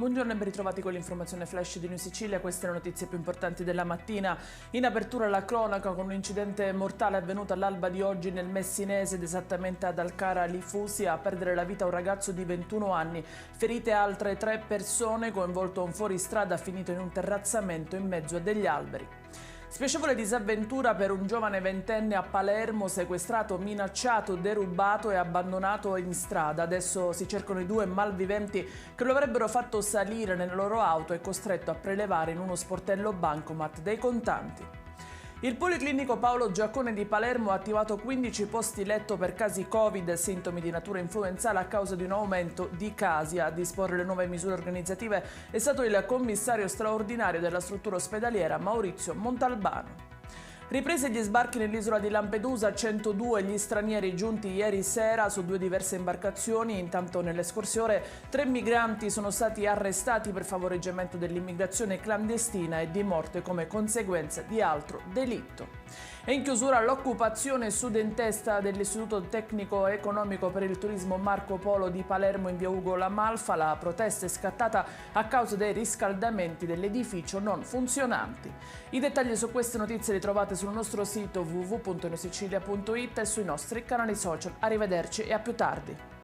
Buongiorno e ben ritrovati con l'informazione flash di New Sicilia. Queste le notizie più importanti della mattina. In apertura la cronaca con un incidente mortale avvenuto all'alba di oggi nel Messinese ed esattamente ad Alcara Lifusi. A perdere la vita un ragazzo di 21 anni. Ferite altre 3 persone, coinvolto un fuoristrada finito in un terrazzamento in mezzo a degli alberi. Spiacevole disavventura per un giovane ventenne a Palermo, sequestrato, minacciato, derubato e abbandonato in strada. Adesso si cercano i 2 malviventi che lo avrebbero fatto salire nella loro auto e costretto a prelevare in uno sportello bancomat dei contanti. Il Policlinico Paolo Giaccone di Palermo ha attivato 15 posti letto per casi Covid e sintomi di natura influenzale a causa di un aumento di casi. A disporre le nuove misure organizzative è stato il commissario straordinario della struttura ospedaliera Maurizio Montalbano. Ripresi gli sbarchi nell'isola di Lampedusa, 102 gli stranieri giunti ieri sera su 2 diverse imbarcazioni. Intanto nelle scorse ore 3 migranti sono stati arrestati per favoreggiamento dell'immigrazione clandestina e di morte come conseguenza di altro delitto. E in chiusura l'occupazione studentesca dell'Istituto Tecnico Economico per il Turismo Marco Polo di Palermo in via Ugo La Malfa. La protesta è scattata a causa dei riscaldamenti dell'edificio non funzionanti. I dettagli su queste notizie li trovate sul nostro sito www.newsicilia.it e sui nostri canali social. Arrivederci e a più tardi.